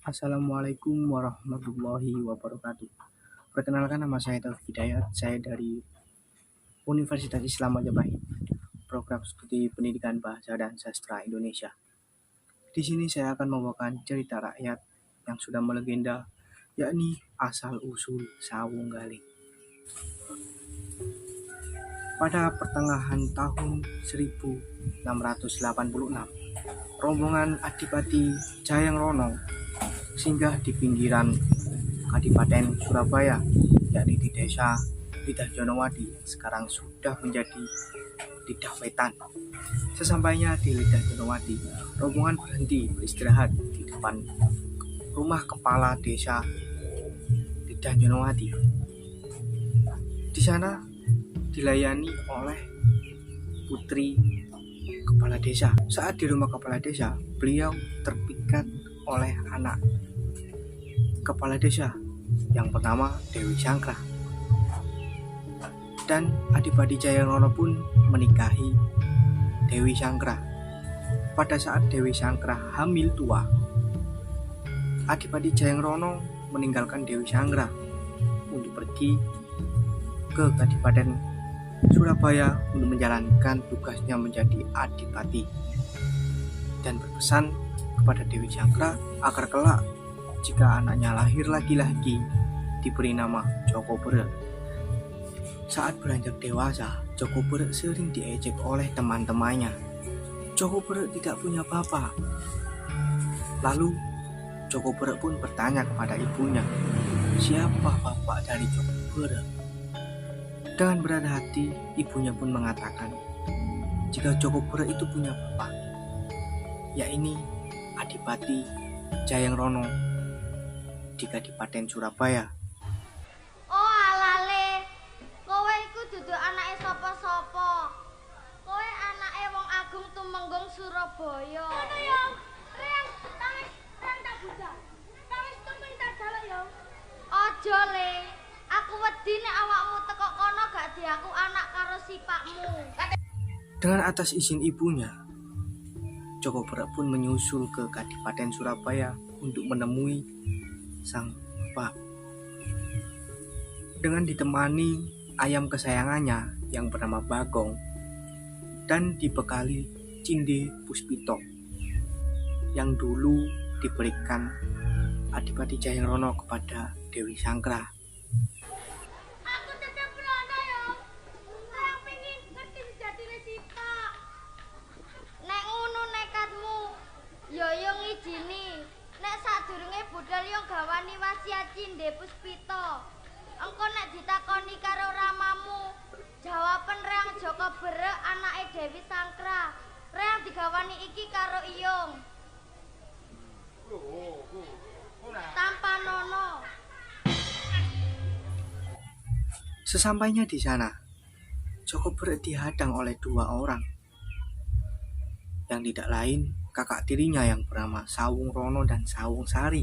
Assalamualaikum warahmatullahi wabarakatuh. Perkenalkan, nama saya Taufik Hidayat. Saya dari Universitas Islam Majapahit, program studi pendidikan bahasa dan sastra Indonesia. Di sini saya akan membawakan cerita rakyat yang sudah melegenda, yakni asal-usul Sawung Galing. Pada pertengahan tahun 1686, rombongan Adipati Jayangrono singgah di pinggiran Kadipaten Surabaya, yakni di desa Lidah Jonowadi yang sekarang sudah menjadi Lidah Wetan. Sesampainya di Lidah Jonowadi, rombongan berhenti beristirahat di depan rumah kepala desa Lidah Jonowadi. Di sana dilayani oleh putri kepala desa. Saat di rumah kepala desa, beliau terpikat oleh anak kepala desa yang bernama Dewi Sangkra. Dan Adipati Jayangrono pun menikahi Dewi Sangkra. Pada saat Dewi Sangkra hamil tua, Adipati Jayangrono meninggalkan Dewi Sangkra untuk pergi ke Kadipaten Surabaya untuk menjalankan tugasnya menjadi adipati, dan berpesan kepada Dewi Sangkra agar kelak jika anaknya lahir laki-laki diberi nama Joko Bere. Saat beranjak dewasa, Joko Bere sering diejek oleh teman-temannya. Joko Bere tidak punya bapak. Lalu Joko Bere pun bertanya kepada ibunya, siapa bapak dari Joko Bere? Dengan berat hati, ibunya pun mengatakan, jika Joko Bere itu punya bapak, yakni Adipati Jayangrono di Kadipaten Surabaya. Oh alale, kowe iku dudu anake sapa-sapa. Kowe anake wong agung tumenggung Surabaya. Ngono ya. Reng tak buka. Kawis temen tak dalek ya. Aja le. Aku wedi nek awakmu teko kono gak diaku anak karo sipakmu. Dengan atas izin ibunya, Joko Bere pun menyusul ke Kadipaten Surabaya untuk menemui sang bapak. Dengan ditemani ayam kesayangannya yang bernama Bagong dan dibekali Cinde Puspito yang dulu diberikan Adipati Jayangrono kepada Dewi Sangkra. Aku tetep rono ya. Saya pengen ngerti sejatine sipak. Nek ngono nekatmu, yo ngijini. Nek sadurunge budal yo gawani wasiat Cinde Puspito. Engko nek ditakoni karo ramamu, jawaben Reyang Joko Bere anake Dewi Sangkra. Reyang digawani iki karo Iyung. Tanpa nono. Sesampainya di sana, Joko Bere dihadang oleh dua orang, yang tidak lain kakak tirinya yang bernama Sawung Rono dan Sawung Sari.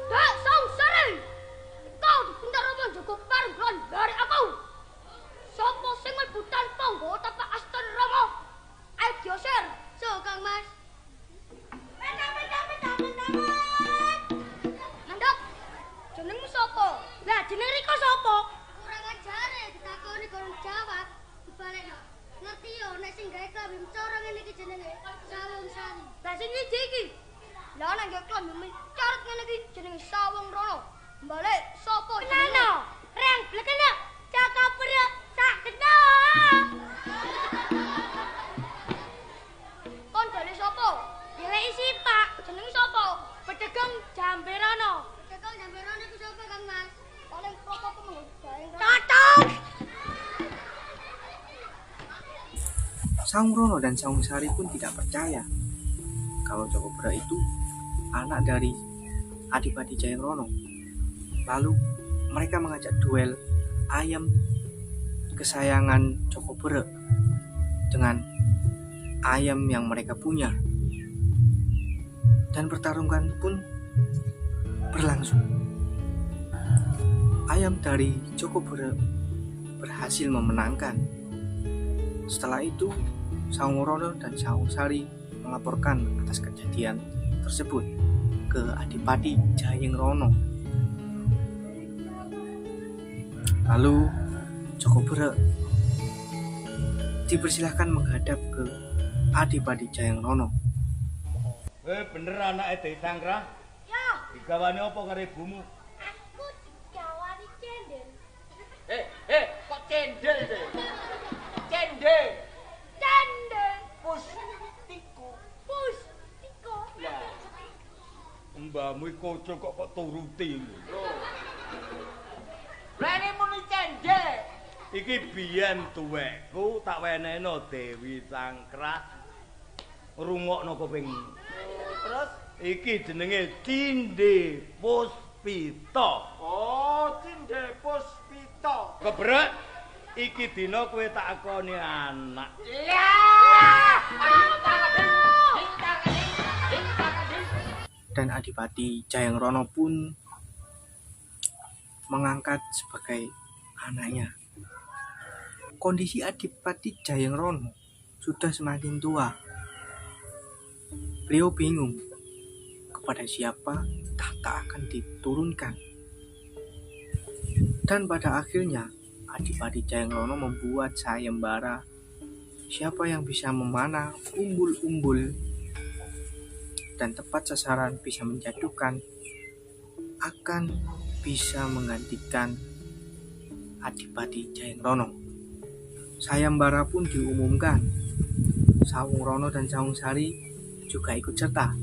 Dek Sawung Sari, kau dipintar apa Joko Parenggan dari aku? Sopo sing mlebu tanpa nggawa tapak Aston Rama? Ayo diosir, so Kang Mas. Mandek, jenengmu sapa? Lah jeneng Riko sapa? Kurang ajare ditakoni kon jawab. Dibalekno. Ngerti yo nek sing gawe klambi cara ngene iki jenenge Sawung Sari. Lah sing iki iki. Lah nek gawe klambi carut ngene iki jenenge Sawung Rono. Balik sapa jenenge? Reng blekene Jaka Bere sak kena. Kon balik sapa? Dileki sipak. Jenenge sapa? Pedagang Jamberono. Pedagang Jamberono iku sapa Kang Mas? Paling propo menggoreng. Cocok. Sawung Rono dan Sawung Sari pun tidak percaya kalau Joko Bere itu anak dari Adipati Jayangrono. Lalu mereka mengajak duel ayam kesayangan Joko Bere dengan ayam yang mereka punya, dan pertarungan pun berlangsung. ayam dari Joko berhasil memenangkan. Setelah itu, Sawung Rono dan Sawung Sari melaporkan atas kejadian tersebut ke Adipati Jayeng Rono. Lalu Joko dipersilahkan menghadap ke Adipati Jayeng Rono. Bener anake Dewi Sanggra? Ya, Digawani apa karo ibumu? aku digawani cendel. Kok cendel deh? Cendel. Cendel. Pustiku. Pustiko. Lah. Mbahmu iku kok turuti. Rene muni cendel. Iki biyen tuwekku tak wenehno Dewi Sangkra. Rungokno kuping. Terus iki jenenge Cinde Puspita. Oh, Cinde Puspita. Kebrek iki dina kowe tak akoni anak. Dan Adipati Jayeng Rono pun mengangkat sebagai anaknya. Kondisi Adipati Jayeng Rono sudah semakin tua. Beliau bingung kepada siapa tahta akan diturunkan. Dan pada akhirnya Adipati Jayeng Rono membuat sayembara siapa yang bisa memanah umbul-umbul dan tepat sasaran bisa menjatuhkan akan bisa menggantikan Adipati Jayeng Rono. Sayembara pun diumumkan. Sawung Rono dan Sawung Sari juga ikut serta,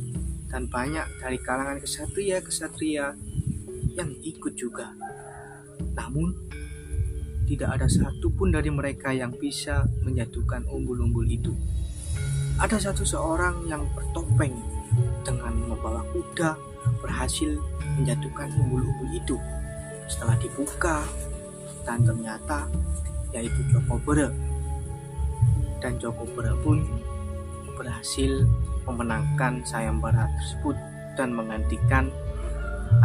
dan banyak dari kalangan kesatria-kesatria yang ikut juga. Namun, tidak ada satupun dari mereka yang bisa menjatuhkan umbul-umbul itu. Ada seorang yang bertopeng dengan membawa kuda berhasil menjatuhkan umbul-umbul itu. Setelah dibuka, dan ternyata yaitu Joko Bere. Dan Joko Bere pun berhasil memenangkan sayembara tersebut dan menggantikan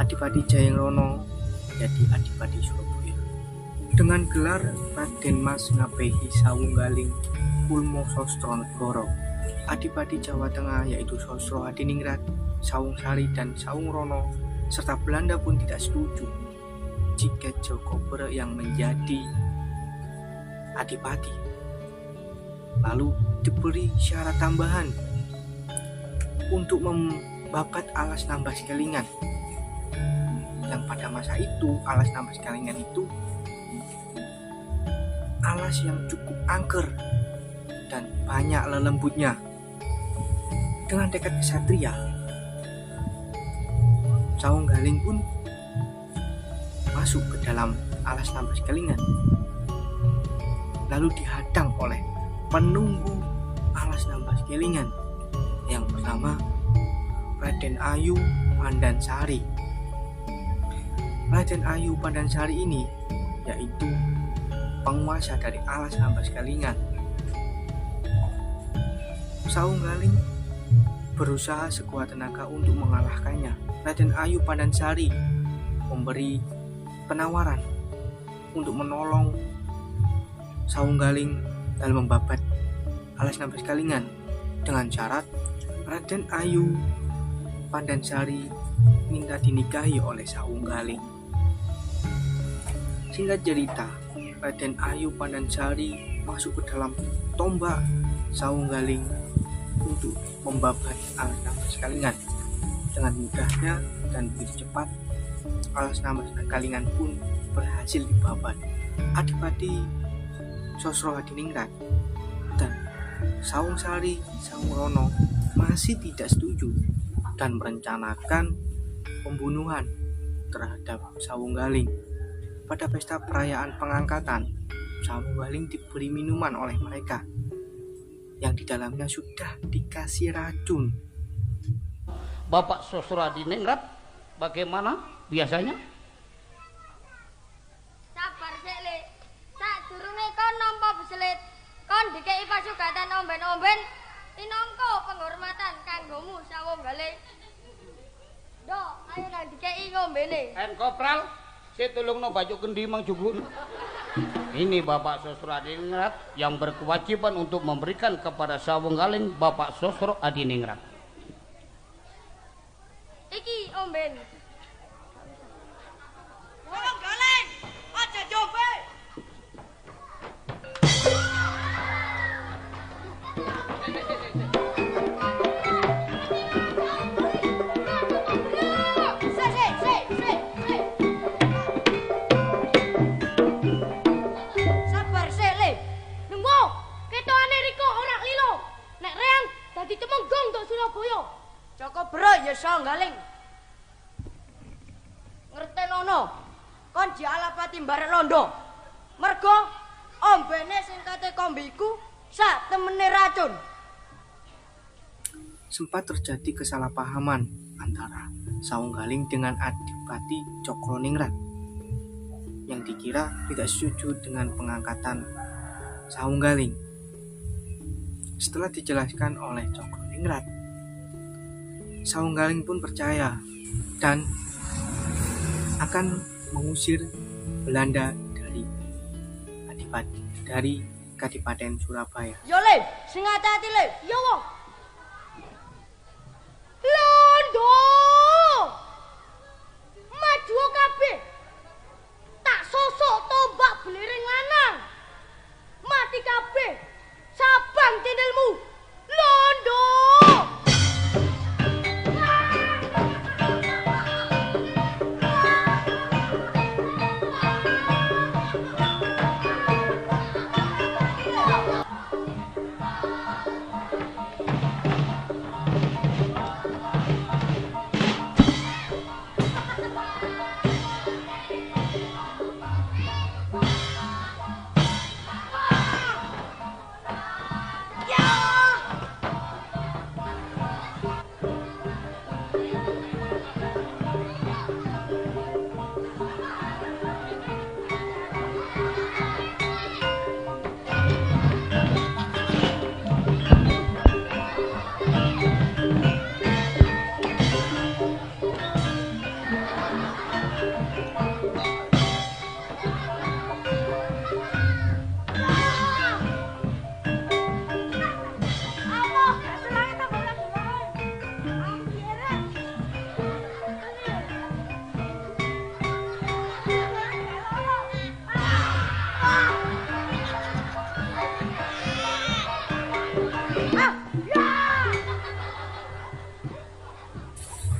Adipati Jayeng Rono menjadi Adipati Surabaya. Dengan gelar Raden Mas Ngabehi Sawunggaling Kulmo Sosro Negoro, Adipati Jawa Tengah yaitu Sosro Hadiningrat, Sawung Sari dan Sawung Rono serta Belanda pun tidak setuju jika Joko Bere yang menjadi Adipati. Lalu diberi syarat tambahan untuk membabat alas Nambas Kelingan, yang pada masa itu alas Nambas Kelingan itu alas yang cukup angker dan banyak lelembutnya. Dengan tekad kesatria, Sawunggaling pun masuk ke dalam alas Nambas Kelingan, lalu dihadang oleh penunggu alas Nambas Kelingan yang bernama Raden Ayu Pandansari. Raden Ayu Pandansari ini yaitu penguasa dari alas Nambas Kelingan. Sawunggaling berusaha sekuat tenaga untuk mengalahkannya. Raden Ayu Pandansari memberi penawaran untuk menolong Sawunggaling dalam membabat alas Nambas Kelingan dengan syarat Raden Ayu Pandansari minta dinikahi oleh Sawunggaling. Singkat cerita, Raden Ayu Pandansari masuk ke dalam tombak Sawunggaling untuk membabat alas Nambas Kelingan. Dengan mudahnya dan begitu cepat, alas Nambas Kelingan pun berhasil dibabat. Adipati Sosro Hadiningrat dan Sawung Sari Sawung Rono masih tidak setuju dan merencanakan pembunuhan terhadap Sawunggaling. Pada pesta perayaan pengangkatan, Sawunggaling diberi minuman oleh mereka yang di dalamnya sudah dikasih racun. Bapak Sosro Hadiningrat bagaimana biasanya? Sabar sik, Le. Sadurunge kon nampa beslit, kon dikeki pasugatan omben-omben minangka penghormatan kanggomu Sawunggaling. Ndok, ayo nang dikeki ngombene. Kopral, Saya tolong no baju kendi Mang Jugun. Ini Bapak Sosro Adiningrat yang berkewajiban untuk memberikan kepada Sawunggaling Bapak Sosro Adiningrat. Iki omben. Sawunggaling, aja jombe. Sabar sik, Le. Nunggu, ketokane Riko ora lilo. Nek reang dadi temenggong tok Surabaya. Joko bro ya Sawunggaling. Ngertenono, kon dialapati mbarek londo. Mergo ombene sing kate kombe iku sak temene racun. Sempat terjadi kesalahpahaman antara Sawunggaling dengan Adipati Cokroningrat yang dikira tidak setuju dengan pengangkatan Sawunggaling. Setelah dijelaskan oleh Cokroningrat, Sawunggaling pun percaya dan akan mengusir Belanda dari Kadipaten Surabaya. Yo Le, sing hati-hati Le. Ya wong. Londo. Maju kabeh. Tak sosok tombak beliring lanang. Mati kabeh. Sabang tindelmu. Londo.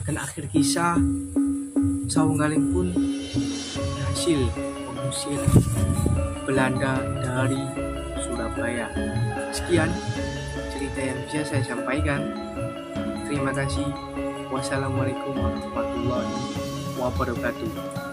Dan akhir kisah, Sawunggaling pun berhasil mengusir Belanda dari Surabaya. Sekian cerita yang bisa saya sampaikan. Terima kasih. Wassalamualaikum warahmatullahi wabarakatuh.